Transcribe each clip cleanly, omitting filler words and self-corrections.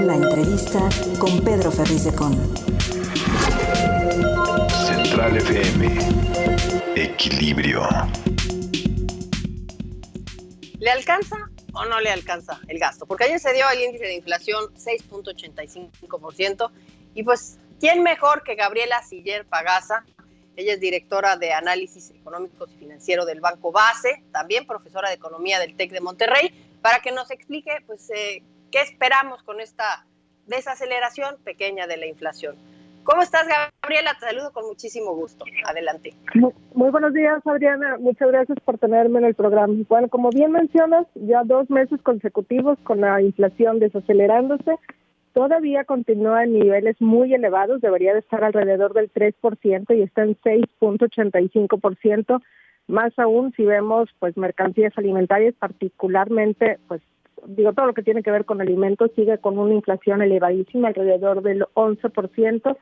La entrevista con Pedro Ferriz de Con. Central FM. Equilibrio. ¿Le alcanza o no le alcanza el gasto? Porque ayer se dio el índice de inflación 6.85%. Y pues, ¿quién mejor que Gabriela Siller Pagasa? Ella es directora de Análisis Económicos y Financiero del Banco Base, también profesora de Economía del TEC de Monterrey, para que nos explique pues, qué esperamos con esta desaceleración pequeña de la inflación. ¿Cómo estás, Gabriela? Te saludo con muchísimo gusto. Adelante. Muy buenos días, Adriana. Muchas gracias por tenerme en el programa. Bueno, como bien mencionas, ya 2 meses consecutivos con la inflación desacelerándose. Todavía continúa en niveles muy elevados, debería de estar alrededor del 3% y está en 6.85%. Más aún si vemos pues mercancías alimentarias, particularmente pues todo lo que tiene que ver con alimentos sigue con una inflación elevadísima, alrededor del 11%,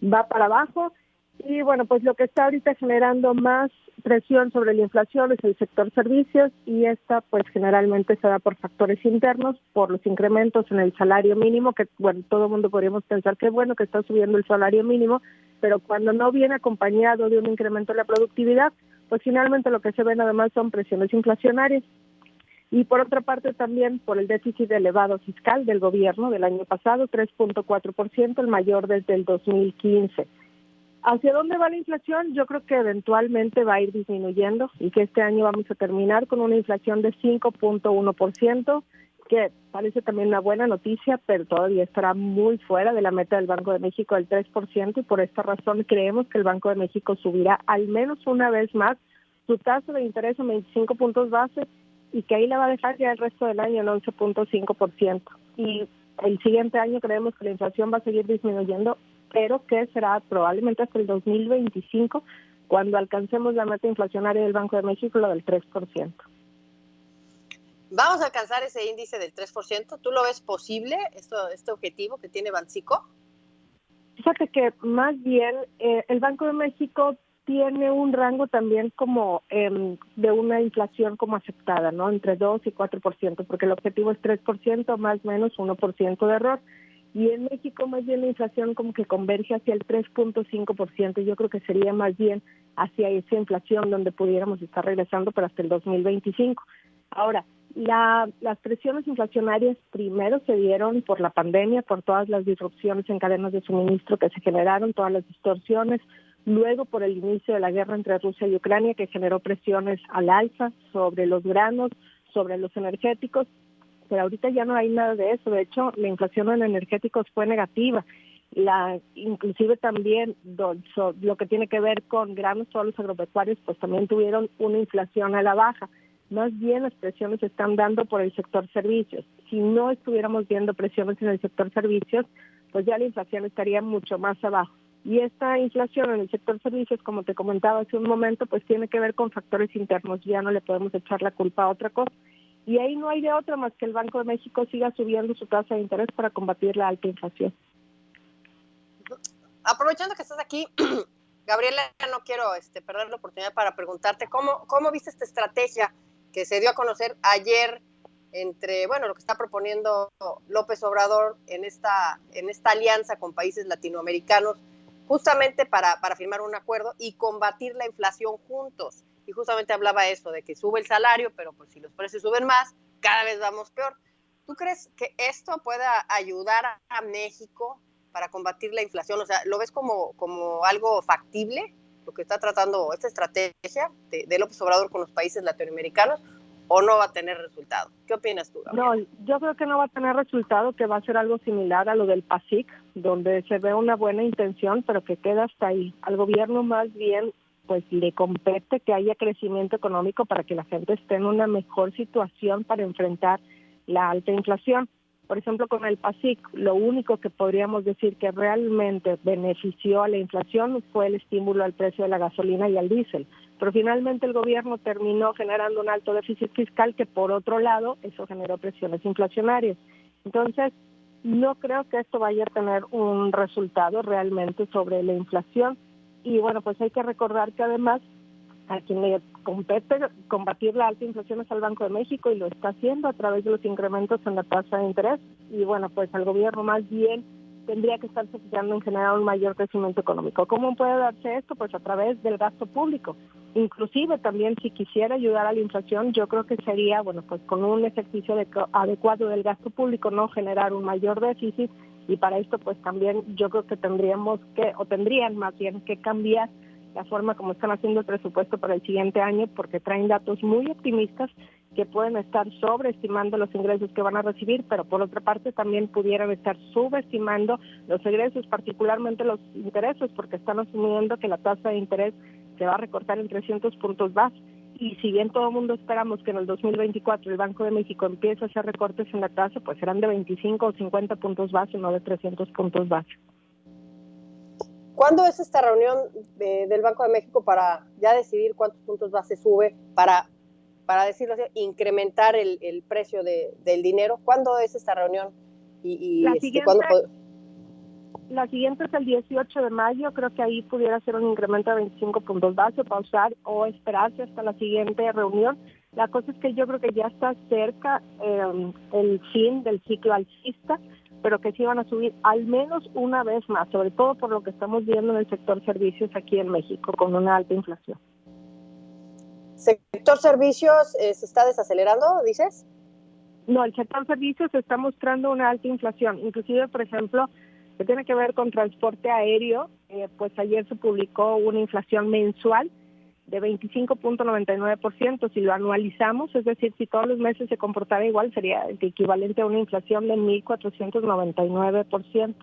va para abajo. Y bueno, pues lo que está ahorita generando más presión sobre la inflación es el sector servicios, y esta pues generalmente se da por factores internos, por los incrementos en el salario mínimo, que bueno, todo el mundo podríamos pensar que bueno que está subiendo el salario mínimo, pero cuando no viene acompañado de un incremento en la productividad, pues finalmente lo que se ven además son presiones inflacionarias. Y por otra parte también por el déficit elevado fiscal del gobierno del año pasado, 3.4%, el mayor desde el 2015. ¿Hacia dónde va la inflación? Yo creo que eventualmente va a ir disminuyendo y que este año vamos a terminar con una inflación de 5.1%, que parece también una buena noticia, pero todavía estará muy fuera de la meta del Banco de México del 3%, y por esta razón creemos que el Banco de México subirá al menos una vez más su tasa de interés en 25 puntos base, y que ahí la va a dejar ya el resto del año en 11.5%. Y el siguiente año creemos que la inflación va a seguir disminuyendo, pero que será probablemente hasta el 2025 cuando alcancemos la meta inflacionaria del Banco de México, la del 3%. ¿Vamos a alcanzar ese índice del 3%? ¿Tú lo ves posible, este objetivo que tiene Banxico? Fíjate que más bien el Banco de México tiene un rango también como de una inflación como aceptada, ¿no? Entre 2 y 4%, porque el objetivo es 3%, más o menos 1% de error. Y en México más bien la inflación como que converge hacia el 3.5%, y yo creo que sería más bien hacia esa inflación donde pudiéramos estar regresando, pero hasta el 2025. Ahora, las presiones inflacionarias primero se dieron por la pandemia, por todas las disrupciones en cadenas de suministro que se generaron, todas las distorsiones, luego por el inicio de la guerra entre Rusia y Ucrania, que generó presiones al alza sobre los granos, sobre los energéticos, pero ahorita ya no hay nada de eso. De hecho, la inflación en energéticos fue negativa. Inclusive también lo que tiene que ver con granos, todos los agropecuarios, pues también tuvieron una inflación a la baja. Más bien las presiones se están dando por el sector servicios. Si no estuviéramos viendo presiones en el sector servicios, pues ya la inflación estaría mucho más abajo. Y esta inflación en el sector servicios, como te comentaba hace un momento, pues tiene que ver con factores internos. Ya no le podemos echar la culpa a otra cosa. Y ahí no hay de otra más que el Banco de México siga subiendo su tasa de interés para combatir la alta inflación. Aprovechando que estás aquí, Gabriela, no quiero perder la oportunidad para preguntarte cómo viste esta estrategia que se dio a conocer ayer entre, lo que está proponiendo López Obrador en esta alianza con países latinoamericanos, justamente para firmar un acuerdo y combatir la inflación juntos. Y justamente hablaba eso, de que sube el salario, pero pues si los precios suben más, cada vez vamos peor. ¿Tú crees que esto pueda ayudar a México para combatir la inflación? O sea, ¿lo ves como algo factible, lo que está tratando esta estrategia de López Obrador con los países latinoamericanos, o no va a tener resultado? ¿Qué opinas tú, Gabriela? No, yo creo que no va a tener resultado, que va a ser algo similar a lo del PASIC, donde se ve una buena intención, pero que queda hasta ahí. Al gobierno más bien pues le compete que haya crecimiento económico para que la gente esté en una mejor situación para enfrentar la alta inflación. Por ejemplo, con el PASIC, lo único que podríamos decir que realmente benefició a la inflación fue el estímulo al precio de la gasolina y al diésel. Pero finalmente el gobierno terminó generando un alto déficit fiscal que, por otro lado, eso generó presiones inflacionarias. Entonces, no creo que esto vaya a tener un resultado realmente sobre la inflación. Y bueno, pues hay que recordar que además a quien le compete combatir la alta inflación es al Banco de México y lo está haciendo a través de los incrementos en la tasa de interés. Y bueno, pues al gobierno más bien tendría que estarse fijando en generar un mayor crecimiento económico. ¿Cómo puede darse esto? Pues a través del gasto público. Inclusive también si quisiera ayudar a la inflación, yo creo que sería, bueno, pues con un ejercicio adecuado del gasto público, no generar un mayor déficit, y para esto pues también yo creo que tendrían más bien que cambiar la forma como están haciendo el presupuesto para el siguiente año, porque traen datos muy optimistas que pueden estar sobreestimando los ingresos que van a recibir, pero por otra parte también pudieran estar subestimando los egresos, particularmente los intereses, porque están asumiendo que la tasa de interés se va a recortar en 300 puntos base. Y si bien todo el mundo esperamos que en el 2024 el Banco de México empiece a hacer recortes en la tasa, pues serán de 25 o 50 puntos base, no de 300 puntos base. ¿Cuándo es esta reunión del Banco de México para ya decidir cuántos puntos base sube para decirlo así, incrementar el precio del dinero? ¿Cuándo es esta reunión? La siguiente es el 18 de mayo, creo que ahí pudiera ser un incremento de 25 puntos base, pausar o esperarse hasta la siguiente reunión. La cosa es que yo creo que ya está cerca el fin del ciclo alcista, pero que sí van a subir al menos una vez más, sobre todo por lo que estamos viendo en el sector servicios aquí en México, con una alta inflación. ¿Sector servicios se está desacelerando, dices? No, el sector servicios está mostrando una alta inflación, inclusive, por ejemplo, que tiene que ver con transporte aéreo, pues ayer se publicó una inflación mensual de 25.99%. Si lo anualizamos, es decir, si todos los meses se comportara igual, sería el equivalente a una inflación de 1.499%.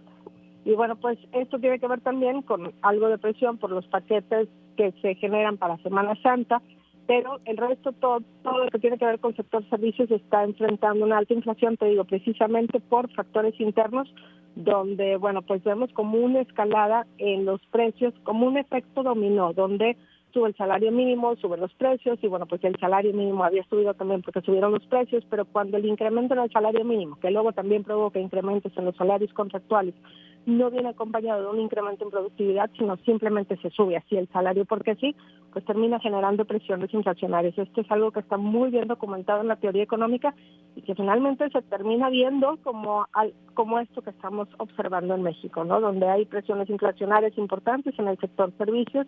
Y bueno, pues esto tiene que ver también con algo de presión por los paquetes que se generan para Semana Santa, pero el resto, todo lo que tiene que ver con el sector servicios está enfrentando una alta inflación, te digo, precisamente por factores internos, donde, bueno, pues vemos como una escalada en los precios, como un efecto dominó, donde sube el salario mínimo, suben los precios, y bueno, pues el salario mínimo había subido también porque subieron los precios, pero cuando el incremento en el salario mínimo, que luego también provoca incrementos en los salarios contractuales, no viene acompañado de un incremento en productividad, sino simplemente se sube así el salario porque sí, pues termina generando presiones inflacionarias. Esto es algo que está muy bien documentado en la teoría económica y que finalmente se termina viendo como esto que estamos observando en México, ¿no? Donde hay presiones inflacionarias importantes en el sector servicios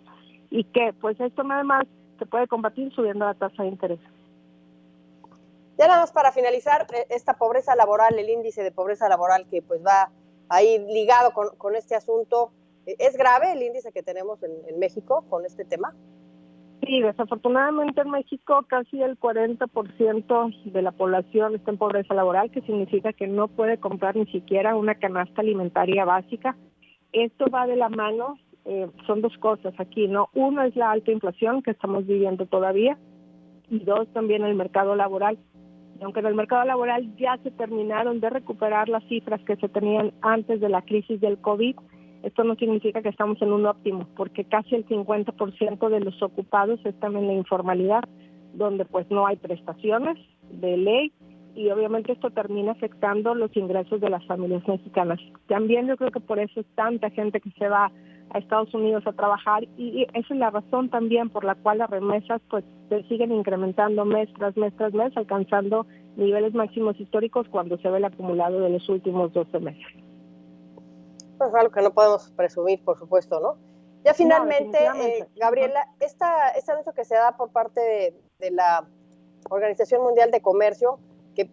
y que pues esto nada más se puede combatir subiendo la tasa de interés. Ya nada más para finalizar, esta pobreza laboral, el índice de pobreza laboral que pues va ahí ligado con este asunto, ¿es grave el índice que tenemos en México con este tema? Sí, desafortunadamente en México casi el 40% de la población está en pobreza laboral, que significa que no puede comprar ni siquiera una canasta alimentaria básica. Esto va de la mano, son dos cosas aquí, ¿no? Uno es la alta inflación que estamos viviendo todavía, y dos, también el mercado laboral. Y aunque en el mercado laboral ya se terminaron de recuperar las cifras que se tenían antes de la crisis del COVID, esto no significa que estamos en un óptimo, porque casi el 50% de los ocupados están en la informalidad, donde pues no hay prestaciones de ley, y obviamente esto termina afectando los ingresos de las familias mexicanas. También yo creo que por eso es tanta gente que se va a Estados Unidos a trabajar, y esa es la razón también por la cual las remesas pues se siguen incrementando mes tras mes tras mes, alcanzando niveles máximos históricos cuando se ve el acumulado de los últimos 12 meses. Pues algo que no podemos presumir, por supuesto, ¿no? Ya finalmente, Gabriela, este anuncio que se da por parte de la Organización Mundial de Comercio, que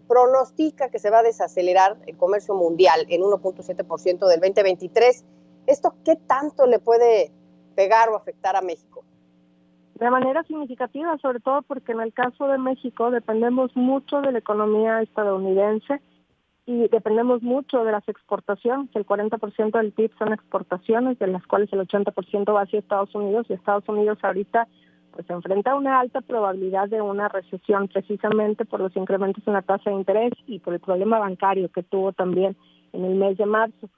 pronostica que se va a desacelerar el comercio mundial en 1.7% del 2023, ¿esto qué tanto le puede pegar o afectar a México? De manera significativa, sobre todo porque en el caso de México dependemos mucho de la economía estadounidense y dependemos mucho de las exportaciones. El 40% del PIB son exportaciones, de las cuales el 80% va hacia Estados Unidos, y Estados Unidos ahorita pues se enfrenta a una alta probabilidad de una recesión, precisamente por los incrementos en la tasa de interés y por el problema bancario que tuvo también en el mes de marzo.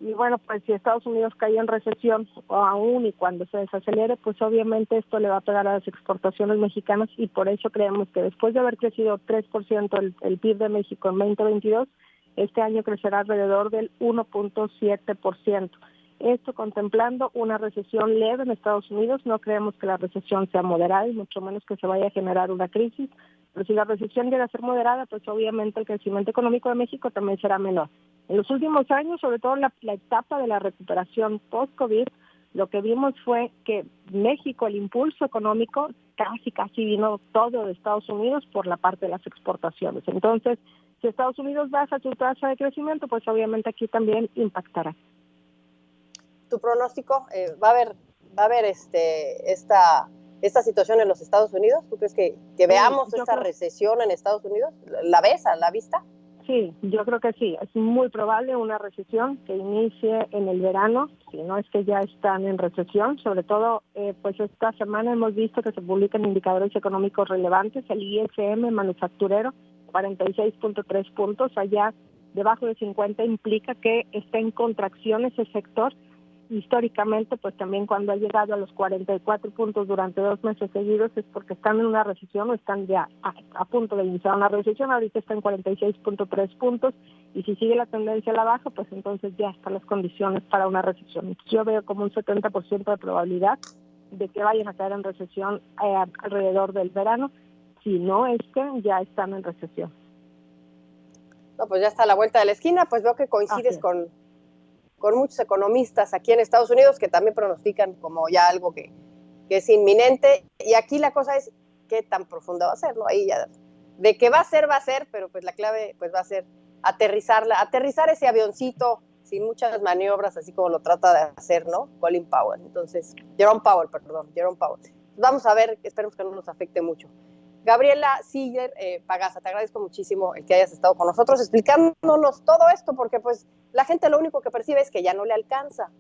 Y bueno, pues si Estados Unidos cae en recesión, o aún y cuando se desacelere, pues obviamente esto le va a pegar a las exportaciones mexicanas, y por eso creemos que después de haber crecido 3% el PIB de México en 2022, este año crecerá alrededor del 1.7%. Esto contemplando una recesión leve en Estados Unidos. No creemos que la recesión sea moderada y mucho menos que se vaya a generar una crisis. Pero si la recesión llega a ser moderada, pues obviamente el crecimiento económico de México también será menor. En los últimos años, sobre todo la etapa de la recuperación post-COVID, lo que vimos fue que México, el impulso económico, casi vino todo de Estados Unidos por la parte de las exportaciones. Entonces, si Estados Unidos baja su tasa de crecimiento, pues obviamente aquí también impactará. ¿Tu pronóstico? ¿Va a haber esta situación en los Estados Unidos? ¿Tú crees que veamos esta recesión en Estados Unidos? ¿La ves a la vista? Sí, yo creo que sí. Es muy probable una recesión que inicie en el verano, si no es que ya están en recesión. Sobre todo, pues esta semana hemos visto que se publican indicadores económicos relevantes. El ISM manufacturero, 46.3 puntos, allá debajo de 50 implica que está en contracción ese sector. Históricamente, pues también cuando ha llegado a los 44 puntos durante 2 meses seguidos es porque están en una recesión o están ya a punto de iniciar una recesión. Ahorita está en 46.3 puntos y si sigue la tendencia a la baja, pues entonces ya están las condiciones para una recesión. Entonces, yo veo como un 70% de probabilidad de que vayan a caer en recesión alrededor del verano. Si no es que ya están en recesión. No, pues ya está a la vuelta de la esquina. Pues veo que coincides con muchos economistas aquí en Estados Unidos que también pronostican como ya algo que es inminente. Y aquí la cosa es qué tan profunda va a ser, ¿no? Ahí ya, de que va a ser, pero pues la clave pues va a ser aterrizar ese avioncito sin muchas maniobras, así como lo trata de hacer, ¿no? Jerome Powell. Vamos a ver, esperemos que no nos afecte mucho. Gabriela Siller Pagasa, te agradezco muchísimo el que hayas estado con nosotros explicándonos todo esto, porque pues la gente lo único que percibe es que ya no le alcanza.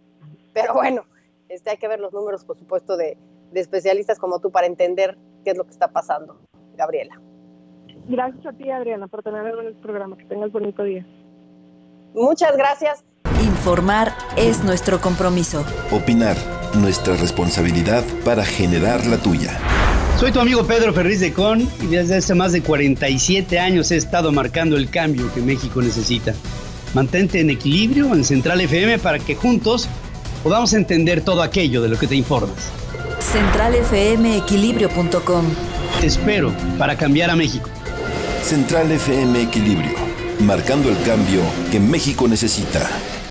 Pero bueno, hay que ver los números, por supuesto, de especialistas como tú para entender qué es lo que está pasando. Gabriela. Gracias a ti, Adriana, por tenerme en el programa. Que tengas bonito día. Muchas gracias. Informar es nuestro compromiso. Opinar, nuestra responsabilidad para generar la tuya. Soy tu amigo Pedro Ferriz de Con y desde hace más de 47 años he estado marcando el cambio que México necesita. Mantente en equilibrio en Central FM para que juntos podamos entender todo aquello de lo que te informas. CentralFMequilibrio.com. Te espero para cambiar a México. Central FM Equilibrio, marcando el cambio que México necesita.